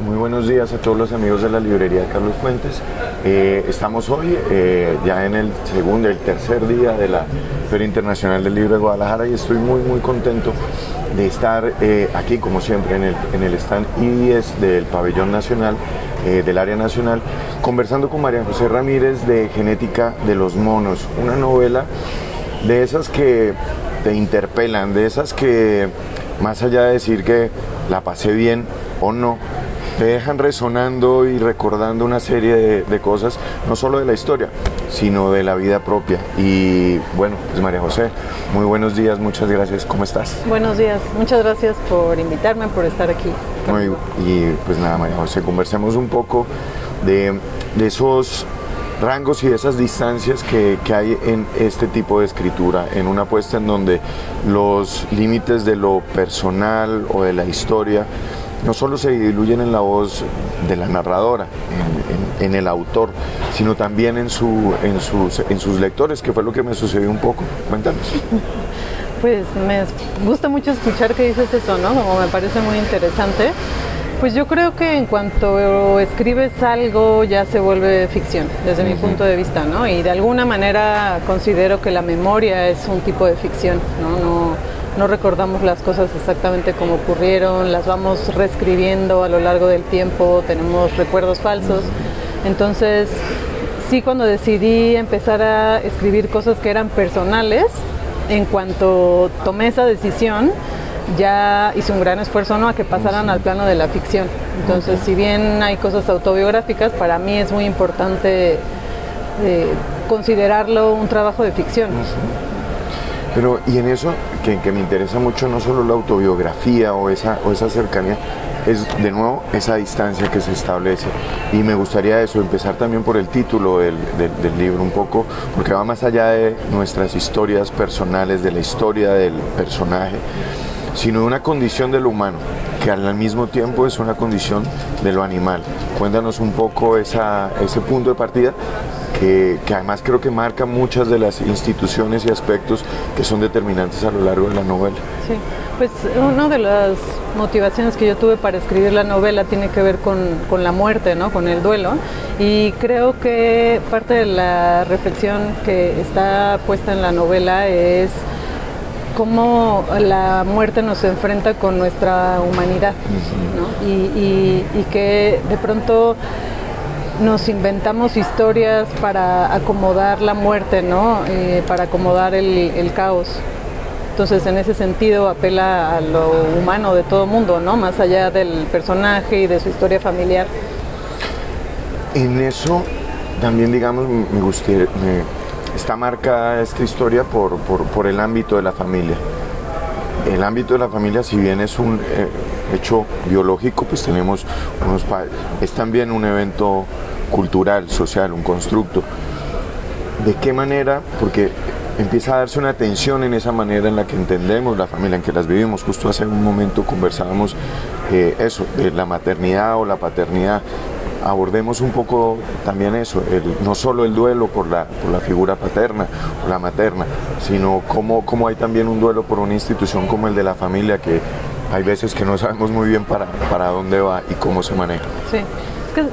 muy buenos días a todos los amigos de la librería de Carlos Fuentes. Estamos hoy ya en el tercer día de la Feria Internacional del Libro de Guadalajara y estoy muy contento de estar aquí, como siempre, en el stand I10 del Pabellón Nacional, del área nacional, conversando con María José Ramírez de Genética de los Monos, una novela de esas que te interpelan, de esas que, más allá de decir que la pasé bien o no, te dejan resonando y recordando una serie de cosas, no solo de la historia, sino de la vida propia. Y bueno, pues María José, muy buenos días, muchas gracias, ¿cómo estás? Buenos días, muchas gracias por invitarme, por estar aquí. Y pues nada, María José, conversemos un poco de esos rangos y esas distancias que hay en este tipo de escritura, en una apuesta en donde los límites de lo personal o de la historia no solo se diluyen en la voz de la narradora, en el autor, sino también en sus lectores, que fue lo que me sucedió un poco. Cuéntanos. Pues me gusta mucho escuchar que dices eso, ¿no? Como me parece muy interesante. Pues yo creo que en cuanto escribes algo ya se vuelve ficción, desde mi punto de vista, ¿no? Y de alguna manera considero que la memoria es un tipo de ficción, ¿no? No recordamos las cosas exactamente como ocurrieron, las vamos reescribiendo a lo largo del tiempo, tenemos recuerdos falsos. Entonces, sí, cuando decidí empezar a escribir cosas que eran personales, en cuanto tomé esa decisión, ya hice un gran esfuerzo, ¿no?, a que pasaran al plano de la ficción. Entonces, si bien hay cosas autobiográficas, para mí es muy importante considerarlo un trabajo de ficción. Pero, y en eso, que me interesa mucho, no solo la autobiografía o esa cercanía, es de nuevo esa distancia que se establece. Y me gustaría eso, empezar también por el título del libro un poco, porque va más allá de nuestras historias personales, de la historia del personaje, sino de una condición de lo humano, que al mismo tiempo es una condición de lo animal. Cuéntanos un poco ese punto de partida, que además creo que marca muchas de las instituciones y aspectos que son determinantes a lo largo de la novela. Sí, pues una de las motivaciones que yo tuve para escribir la novela tiene que ver con la muerte, ¿no?, con el duelo, y creo que parte de la reflexión que está puesta en la novela es cómo la muerte nos enfrenta con nuestra humanidad, ¿no? Y que de pronto nos inventamos historias para acomodar la muerte, ¿no? Para acomodar el caos. Entonces, en ese sentido, apela a lo humano de todo mundo, ¿no?, más allá del personaje y de su historia familiar. En eso también, digamos, está marcada esta historia por el ámbito de la familia. El ámbito de la familia, si bien es un hecho biológico, pues tenemos unos padres. Es también un evento cultural, social, un constructo. ¿De qué manera? Porque empieza a darse una tensión en esa manera en la que entendemos la familia, en que las vivimos. Justo hace un momento conversábamos eso, de la maternidad o la paternidad. Abordemos un poco también eso, no solo el duelo por la figura paterna o la materna, sino cómo hay también un duelo por una institución como el de la familia, que hay veces que no sabemos muy bien para dónde va y cómo se maneja. Sí,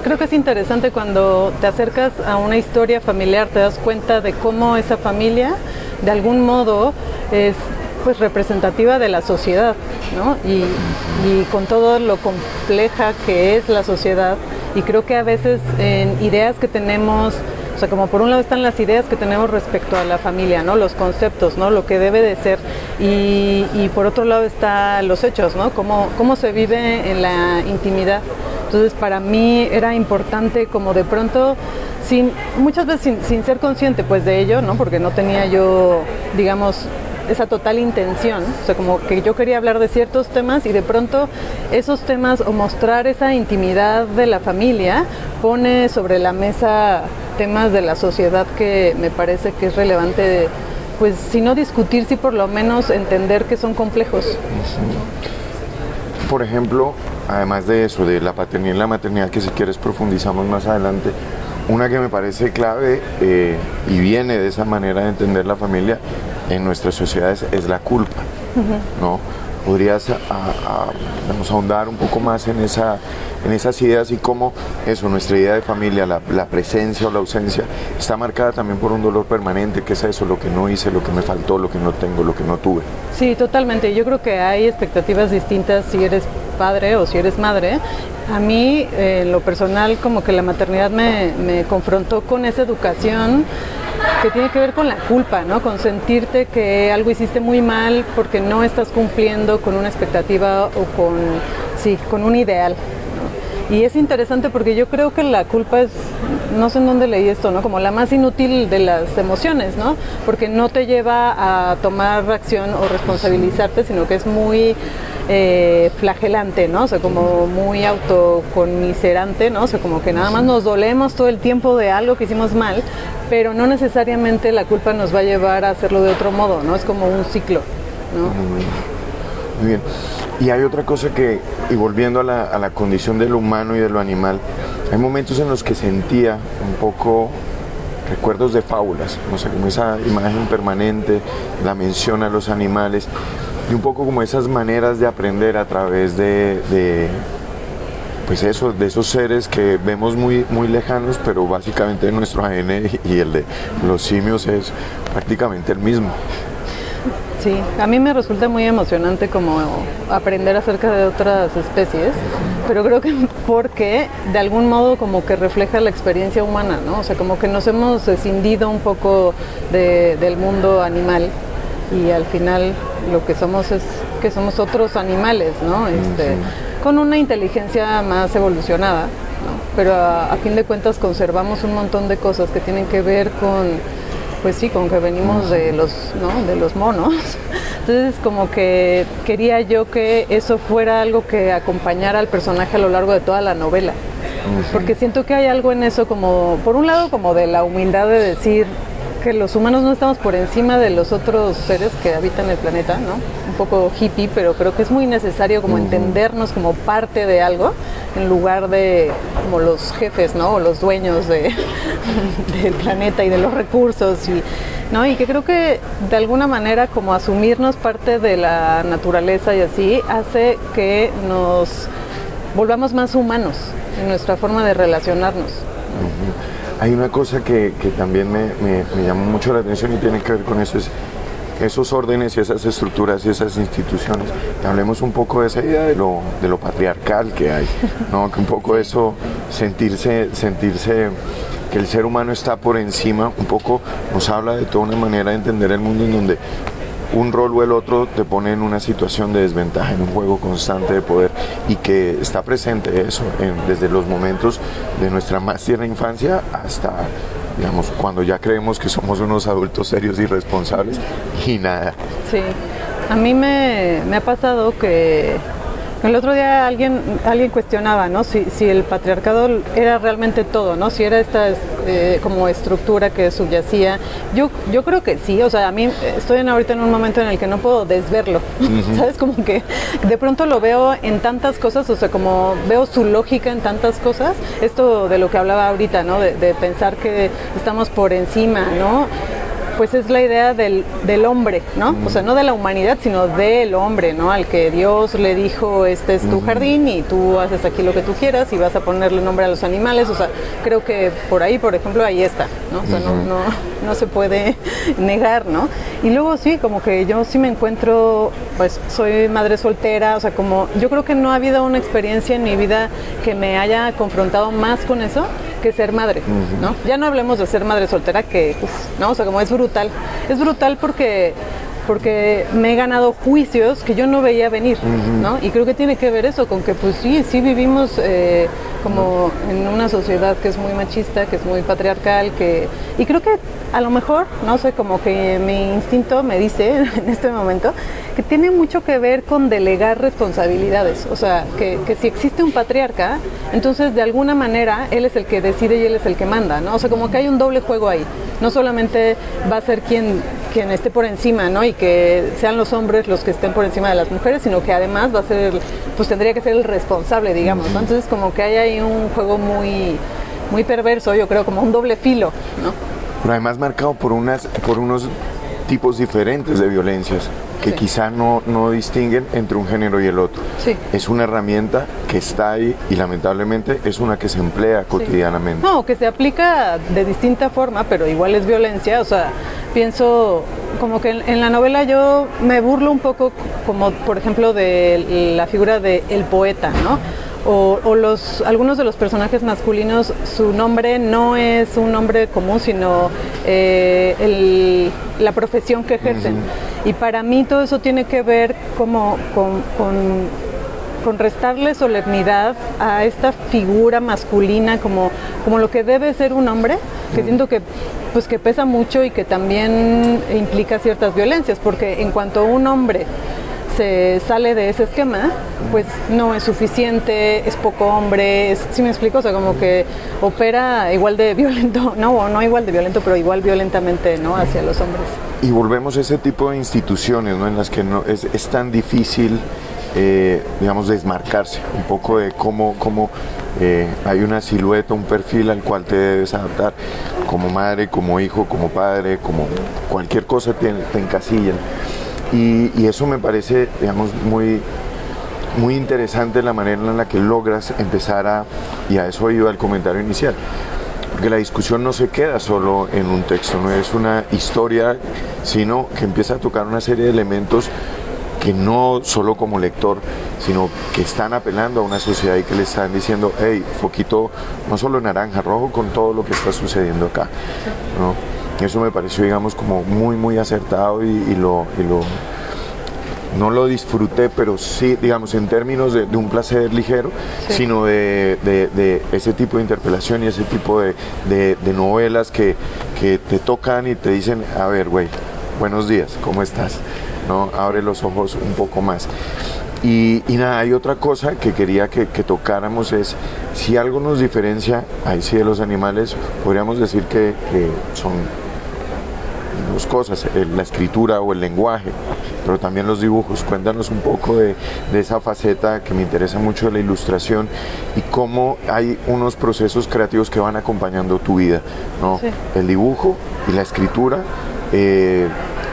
creo que es interesante cuando te acercas a una historia familiar, te das cuenta de cómo esa familia, de algún modo, es pues representativa de la sociedad, ¿no? Y con todo lo compleja que es la sociedad, y creo que a veces en ideas que tenemos, o sea, como por un lado están las ideas que tenemos respecto a la familia, ¿no?, los conceptos, ¿no?, lo que debe de ser, y por otro lado están los hechos, ¿no?, cómo se vive en la intimidad. Entonces, para mí era importante, como de pronto, muchas veces sin ser consciente pues de ello, ¿no?, porque no tenía yo, digamos, esa total intención, o sea, como que yo quería hablar de ciertos temas y de pronto esos temas o mostrar esa intimidad de la familia pone sobre la mesa temas de la sociedad que me parece que es relevante, pues si no discutir, sí por lo menos entender que son complejos. Por ejemplo, además de eso, de la paternidad y la maternidad, que si quieres profundizamos más adelante, una que me parece clave y viene de esa manera de entender la familia en nuestras sociedades es la culpa, ¿no? ¿podrías vamos a ahondar un poco más en esas ideas y cómo eso, nuestra idea de familia, la presencia o la ausencia, está marcada también por un dolor permanente, que es eso, lo que no hice, lo que me faltó, lo que no tengo, lo que no tuve? Sí, totalmente. Yo creo que hay expectativas distintas si eres padre o si eres madre. A mí, en lo personal, como que la maternidad me confrontó con esa educación que tiene que ver con la culpa, ¿no? Con sentirte que algo hiciste muy mal porque no estás cumpliendo con una expectativa o con un ideal, ¿no? Y es interesante porque yo creo que la culpa es, no sé en dónde leí esto, ¿no? Como la más inútil de las emociones, ¿no? Porque no te lleva a tomar acción o responsabilizarte, sino que es muy flagelante, ¿no? O sea, como muy autoconmiserante, ¿no? O sea, como que nada más nos dolemos todo el tiempo de algo que hicimos mal, pero no necesariamente la culpa nos va a llevar a hacerlo de otro modo, ¿no? Es como un ciclo, ¿no? Muy bien. Y hay otra cosa y volviendo a la condición de lo humano y de lo animal, hay momentos en los que sentía un poco recuerdos de fábulas, no sé, como esa imagen permanente, la mención a los animales, y un poco como esas maneras de aprender a través pues eso, de esos seres que vemos muy, muy lejanos, pero básicamente nuestro ADN y el de los simios es prácticamente el mismo. Sí, a mí me resulta muy emocionante como aprender acerca de otras especies, pero creo que porque de algún modo como que refleja la experiencia humana, ¿no? O sea, como que nos hemos escindido un poco del mundo animal y al final lo que somos es que somos otros animales, ¿no? Con una inteligencia más evolucionada, ¿no? Pero a fin de cuentas conservamos un montón de cosas que tienen que ver con, pues sí, con que venimos de los, ¿no? De los monos. Entonces como que quería yo que eso fuera algo que acompañara al personaje a lo largo de toda la novela. Porque siento que hay algo en eso como, por un lado como de la humildad de decir que los humanos no estamos por encima de los otros seres que habitan el planeta, ¿no? Un poco hippie, pero creo que es muy necesario como entendernos como parte de algo en lugar de como los jefes, ¿no? O los dueños del planeta y de los recursos ¿no? Y que creo que de alguna manera como asumirnos parte de la naturaleza y así hace que nos volvamos más humanos en nuestra forma de relacionarnos. Hay una cosa que también me llamó mucho la atención y tiene que ver con eso, es esos órdenes y esas estructuras y esas instituciones. Hablemos un poco de esa idea de lo patriarcal que hay, ¿no? Que un poco eso, sentirse que el ser humano está por encima, un poco nos habla de toda una manera de entender el mundo en donde un rol o el otro te pone en una situación de desventaja, en un juego constante de poder, y que está presente eso desde los momentos de nuestra más tierna infancia hasta, digamos, cuando ya creemos que somos unos adultos serios y responsables y nada. Sí, a mí me ha pasado que el otro día alguien cuestionaba, ¿no? Si el patriarcado era realmente todo, ¿no? Si era esta como estructura que subyacía. Yo creo que sí, o sea, a mí estoy ahorita en un momento en el que no puedo desverlo, ¿sabes? Como que de pronto lo veo en tantas cosas, o sea, como veo su lógica en tantas cosas. Esto de lo que hablaba ahorita, ¿no? De pensar que estamos por encima, ¿no? Pues es la idea del hombre, ¿no? O sea, no de la humanidad, sino del hombre, ¿no? Al que Dios le dijo, este es tu jardín y tú haces aquí lo que tú quieras y vas a ponerle nombre a los animales. O sea, creo que por ahí, por ejemplo, ahí está, ¿no? O sea, no se puede negar, ¿no? Y luego sí, como que yo sí me encuentro, pues soy madre soltera, o sea, como yo creo que no ha habido una experiencia en mi vida que me haya confrontado más con eso que ser madre, ¿no? Ya no hablemos de ser madre soltera, que, ¿no? O sea, como es brutal porque me he ganado juicios que yo no veía venir, ¿no? Y creo que tiene que ver eso con que, pues sí vivimos como en una sociedad que es muy machista, que es muy patriarcal, y creo que a lo mejor, no sé, como que mi instinto me dice en este momento que tiene mucho que ver con delegar responsabilidades. O sea, que si existe un patriarca, entonces de alguna manera él es el que decide y él es el que manda, ¿no? O sea, como que hay un doble juego ahí. No solamente va a ser quien esté por encima, ¿no? Y que sean los hombres los que estén por encima de las mujeres, sino que además va a ser, pues tendría que ser el responsable, digamos, ¿no? Entonces como que hay ahí un juego muy, muy perverso, yo creo, como un doble filo, ¿no? Pero además marcado por unos tipos diferentes de violencias. que Sí. quizá no distinguen entre un género y el otro. Sí. Es una herramienta que está ahí y lamentablemente es una que se emplea cotidianamente. No, que se aplica de distinta forma, pero igual es violencia. O sea, pienso como que en la novela yo me burlo un poco, como por ejemplo de la figura de el poeta, ¿no? O algunos de los personajes masculinos, su nombre no es un nombre común, sino la profesión que ejercen. Y para mí todo eso tiene que ver como con restarle solemnidad a esta figura masculina como lo que debe ser un hombre, que siento que pues que pesa mucho y que también implica ciertas violencias, porque en cuanto un hombre se sale de ese esquema, pues no es suficiente, es poco hombre, ¿sí me explico? O sea, como que opera igual de violento, no igual de violento, pero igual violentamente, ¿no? Hacia los hombres. Y volvemos a ese tipo de instituciones, ¿no? En las que no, es tan difícil, digamos, desmarcarse un poco de cómo hay una silueta, un perfil al cual te debes adaptar como madre, como hijo, como padre, como cualquier cosa te encasillan. Y eso me parece, digamos, muy interesante la manera en la que logras empezar y a eso iba el comentario inicial, porque la discusión no se queda solo en un texto, no es una historia, sino que empieza a tocar una serie de elementos que no solo como lector, sino que están apelando a una sociedad y que le están diciendo, hey, foquito no solo naranja, rojo con todo lo que está sucediendo acá, ¿no? Eso me pareció, digamos, como muy acertado y no lo disfruté, pero sí, digamos, en términos de un placer ligero, sino de ese tipo de interpelación y ese tipo de novelas que te tocan y te dicen, a ver, güey, buenos días, ¿cómo estás? ¿No? Abre los ojos un poco más. Y nada, hay otra cosa que quería que tocáramos, es si algo nos diferencia, ahí sí, de los animales, podríamos decir que son dos cosas, la escritura o el lenguaje, pero también los dibujos. Cuéntanos un poco de esa faceta que me interesa mucho de la ilustración y cómo hay unos procesos creativos que van acompañando tu vida, ¿no? Sí. El dibujo y la escritura,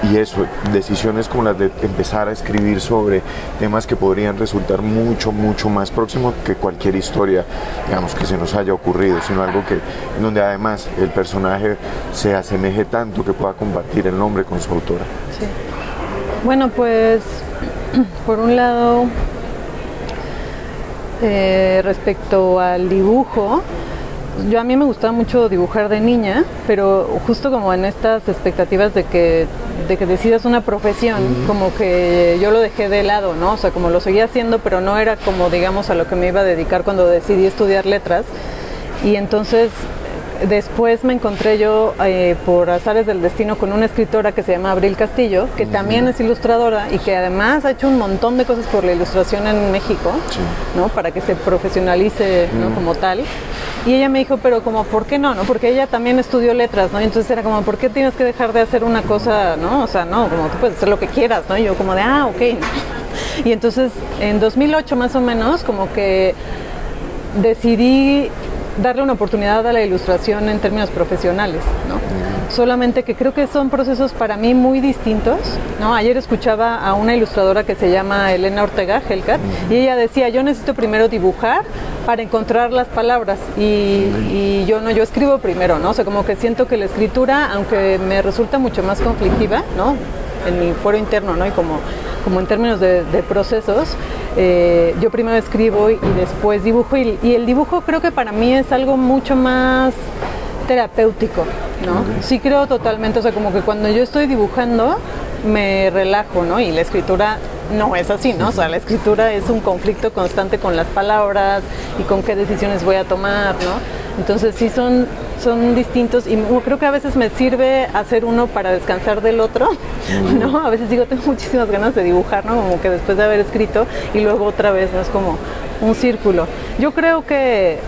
y eso, decisiones como las de empezar a escribir sobre temas que podrían resultar mucho más próximos que cualquier historia, digamos, que se nos haya ocurrido, sino algo en donde además el personaje se asemeje tanto que pueda compartir el nombre con su autora. Sí. Bueno, pues por un lado, respecto al dibujo, a mí me gustaba mucho dibujar de niña, pero justo como en estas expectativas de que decidas una profesión, como que yo lo dejé de lado, ¿no? O sea, como lo seguía haciendo, pero no era como, digamos, a lo que me iba a dedicar cuando decidí estudiar letras. Y entonces después me encontré yo, por azares del destino, con una escritora que se llama Abril Castillo, que también es ilustradora y que además ha hecho un montón de cosas por la ilustración en México, ¿no? Para que se profesionalice, ¿no? Como tal. Y ella me dijo, pero como, ¿por qué no? Porque ella también estudió letras, ¿no? Y entonces era como, ¿por qué tienes que dejar de hacer una cosa, no? O sea, no, como tú puedes hacer lo que quieras, ¿no? Y yo como de, ok. Y entonces, en 2008 más o menos, como que decidí darle una oportunidad a la ilustración en términos profesionales, ¿no? Solamente que creo que son procesos para mí muy distintos, ¿no? Ayer escuchaba a una ilustradora que se llama Elena Ortega Helcat y ella decía, yo necesito primero dibujar para encontrar las palabras y yo escribo primero, ¿no? O sea, como que siento que la escritura, aunque me resulta mucho más conflictiva, ¿no? En mi fuero interno, ¿no? Y como en términos de procesos, yo primero escribo y después dibujo y el dibujo creo que para mí es algo mucho más terapéutico, ¿no? Sí creo totalmente, o sea, como que cuando yo estoy dibujando me relajo, ¿no? Y la escritura no es así, ¿no? O sea, la escritura es un conflicto constante con las palabras y con qué decisiones voy a tomar, ¿no? Entonces sí son distintos y creo que a veces me sirve hacer uno para descansar del otro, ¿no? A veces digo, tengo muchísimas ganas de dibujar, ¿no? Como que después de haber escrito y luego otra vez, ¿no? Es como un círculo. Yo creo que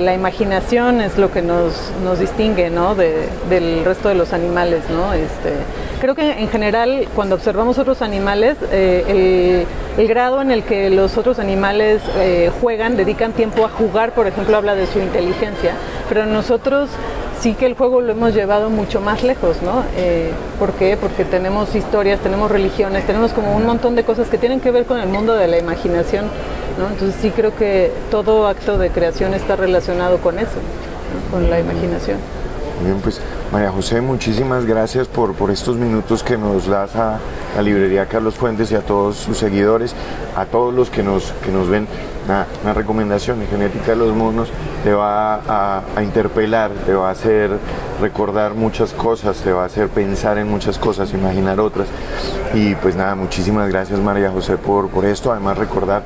la imaginación es lo que nos distingue, ¿no? Del resto de los animales, ¿no? Creo que en general cuando observamos otros animales, el grado en el que los otros animales juegan, dedican tiempo a jugar, por ejemplo, habla de su inteligencia, pero nosotros sí que el juego lo hemos llevado mucho más lejos, ¿no? ¿Por qué? Porque tenemos historias, tenemos religiones, tenemos como un montón de cosas que tienen que ver con el mundo de la imaginación, ¿no? Entonces sí creo que todo acto de creación está relacionado con eso, ¿no? Con la imaginación. Muy bien, pues María José, muchísimas gracias por estos minutos que nos das a la librería Carlos Fuentes y a todos sus seguidores, a todos los que nos ven. Una recomendación de Genética de los Monos te va a interpelar, te va a hacer recordar muchas cosas, te va a hacer pensar en muchas cosas, imaginar otras. Y pues nada, muchísimas gracias María José por esto. Además recordar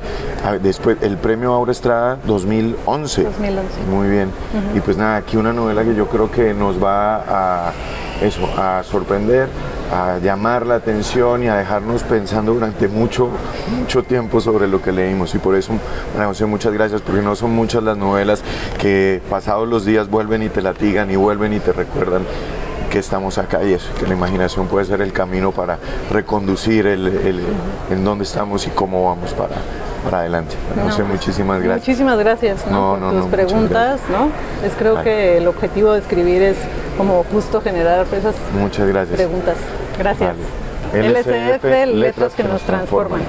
después el premio Aura Estrada 2011. 2011. Muy bien. Y pues nada, aquí una novela que yo creo que nos va a sorprender, a llamar la atención y a dejarnos pensando durante mucho tiempo sobre lo que leímos. Y por eso, María José, muchas gracias, porque no son muchas las novelas que pasados los días vuelven y te latigan y vuelven y te recuerdan que estamos acá, y eso, que la imaginación puede ser el camino para reconducir en dónde estamos y cómo vamos para adelante. María José, muchísimas gracias. Muchísimas gracias, ¿no? Por tus preguntas, ¿no? Creo que el objetivo de escribir es como justo generar esas muchas gracias. preguntas. Gracias. Vale. LCF, letras que nos transforman.